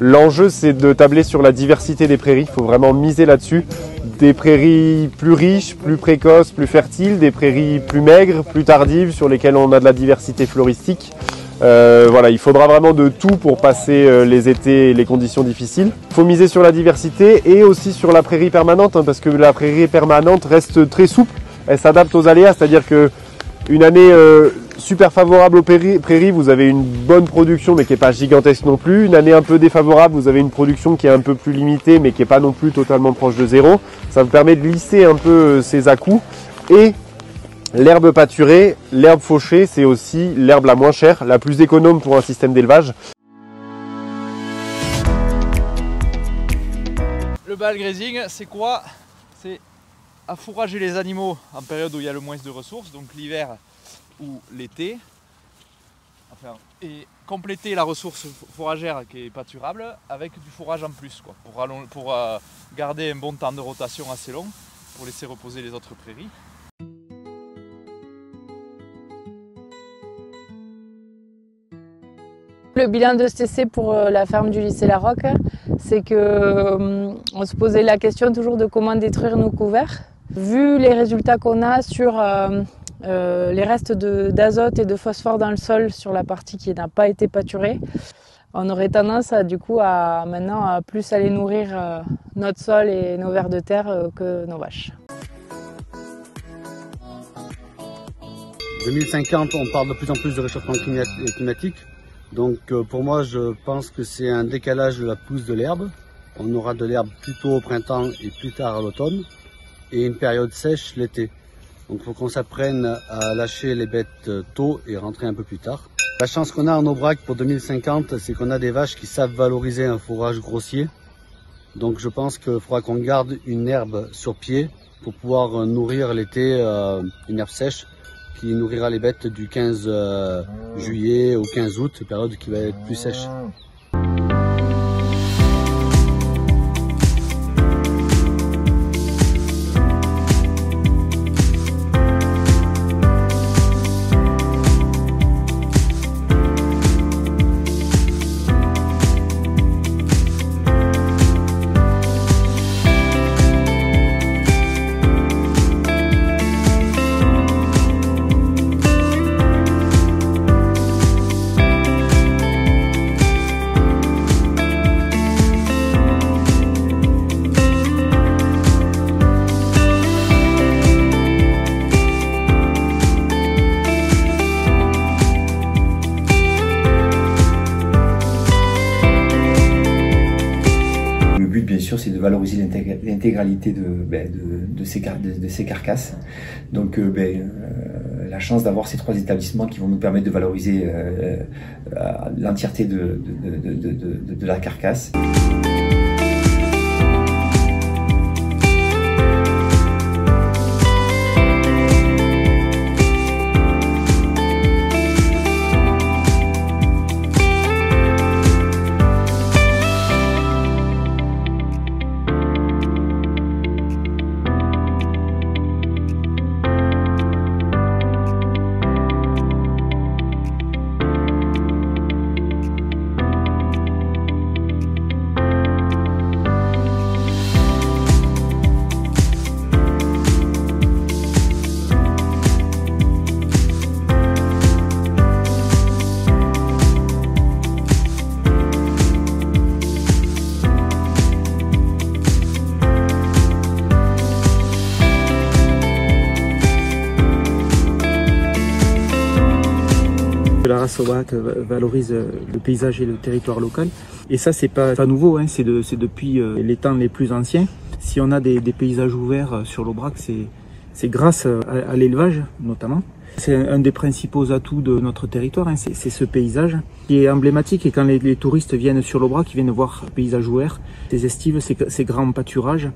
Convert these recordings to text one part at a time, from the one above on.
L'enjeu, c'est de tabler sur la diversité des prairies. Il faut vraiment miser là-dessus. Des prairies plus riches, plus précoces, plus fertiles, des prairies plus maigres, plus tardives, sur lesquelles on a de la diversité floristique. Voilà, il faudra vraiment de tout pour passer les étés et les conditions difficiles. Il faut miser sur la diversité et aussi sur la prairie permanente, parce que la prairie permanente reste très souple. Elle s'adapte aux aléas, c'est-à-dire que une année super favorable aux prairies, vous avez une bonne production mais qui n'est pas gigantesque non plus. Une année un peu défavorable, vous avez une production qui est un peu plus limitée mais qui n'est pas non plus totalement proche de zéro. Ça vous permet de lisser un peu ces à-coups. Et l'herbe pâturée, l'herbe fauchée, c'est aussi l'herbe la moins chère, la plus économe pour un système d'élevage. Le bale grazing, c'est quoi? C'est à fourrager les animaux en période où il y a le moins de ressources, donc l'hiver ou l'été, enfin, et compléter la ressource fourragère qui est pâturable avec du fourrage en plus, quoi, pour garder un bon temps de rotation assez long, pour laisser reposer les autres prairies. Le bilan de cet essai pour la ferme du lycée La Roque, c'est qu'on se posait la question toujours de comment détruire nos couverts. Vu les résultats qu'on a sur les restes d'azote et de phosphore dans le sol sur la partie qui n'a pas été pâturée, on aurait tendance maintenant à plus aller nourrir notre sol et nos vers de terre que nos vaches. 2050, on parle de plus en plus de réchauffement climatique. Donc pour moi, je pense que c'est un décalage de la pousse de l'herbe. On aura de l'herbe plus tôt au printemps et plus tard à l'automne, et une période sèche l'été. Donc il faut qu'on s'apprenne à lâcher les bêtes tôt et rentrer un peu plus tard. La chance qu'on a en Aubrac pour 2050, c'est qu'on a des vaches qui savent valoriser un fourrage grossier. Donc je pense qu'il faudra qu'on garde une herbe sur pied pour pouvoir nourrir l'été, une herbe sèche qui nourrira les bêtes du 15 juillet au 15 août, période qui va être plus sèche. Bien sûr, c'est de valoriser l'intégralité de ces carcasses. Donc la chance d'avoir ces trois établissements qui vont nous permettre de valoriser l'entièreté de la carcasse. La race Aubrac valorise le paysage et le territoire local. Et ça, c'est pas nouveau, hein, c'est depuis les temps les plus anciens. Si on a des paysages ouverts sur l'Aubrac, c'est grâce à l'élevage notamment. C'est un des principaux atouts de notre territoire, hein, c'est ce paysage qui est emblématique. Et quand les touristes viennent sur l'Aubrac, ils viennent voir le paysage ouvert, ces estives, ces grands pâturages.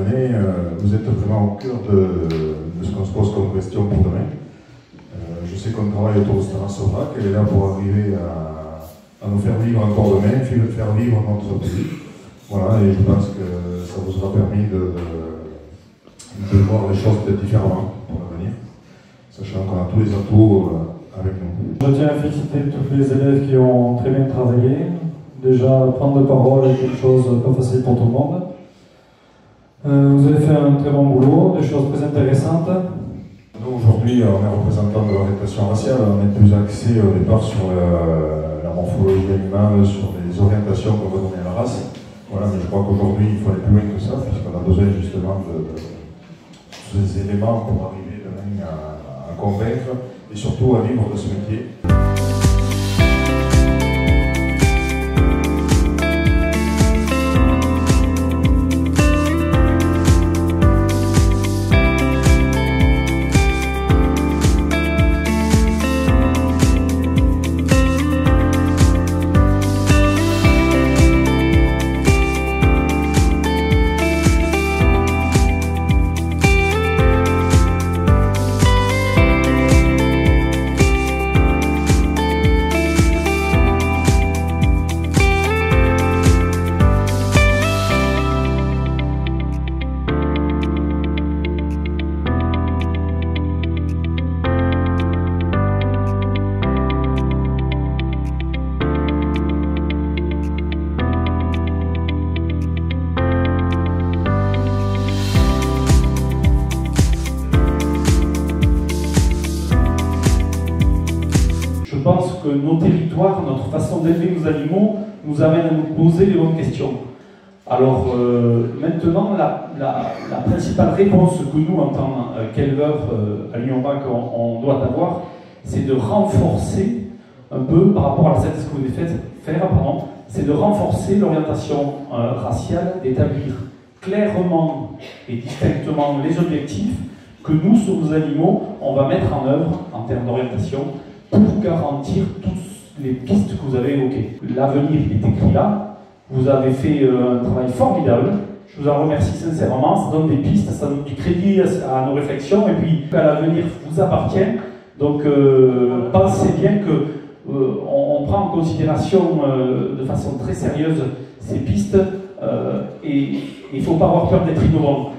menée, vous êtes vraiment au cœur de ce qu'on se pose comme question pour demain. Je sais qu'on travaille autour de Stara Sovac, elle est là pour arriver à nous faire vivre encore demain, faire vivre notre pays. Voilà, et je pense que ça vous aura permis de voir les choses peut-être différemment pour l'avenir, sachant qu'on a tous les atouts avec nous. Je tiens à féliciter tous les élèves qui ont très bien travaillé. Déjà, prendre la parole est quelque chose pas facile pour tout le monde. Vous avez fait un très bon boulot, des choses très intéressantes. Nous, aujourd'hui, on est représentants de l'orientation raciale. On est plus axé au départ sur la morphologie animale, sur les orientations qu'on veut donner à la race. Voilà, mais je crois qu'aujourd'hui, il faut aller plus loin que ça, puisqu'on a besoin justement de ces éléments pour arriver demain à convaincre et surtout à vivre de ce métier. Je pense que nos territoires, notre façon d'élever nos animaux, nous amène à nous poser les bonnes questions. Alors maintenant, la principale réponse que nous, en tant qu'éleveurs à l'Union BAC, on doit avoir, c'est de renforcer un peu, par rapport à la synthèse que vous devez faire, c'est de renforcer l'orientation raciale, d'établir clairement et distinctement les objectifs que nous, sur nos animaux, on va mettre en œuvre en termes d'orientation pour garantir toutes les pistes que vous avez évoquées. L'avenir est écrit là, vous avez fait un travail formidable, je vous en remercie sincèrement, ça donne des pistes, ça donne du crédit à nos réflexions, et puis l'avenir vous appartient, donc pensez bien que on prend en considération de façon très sérieuse ces pistes, et il ne faut pas avoir peur d'être innovant.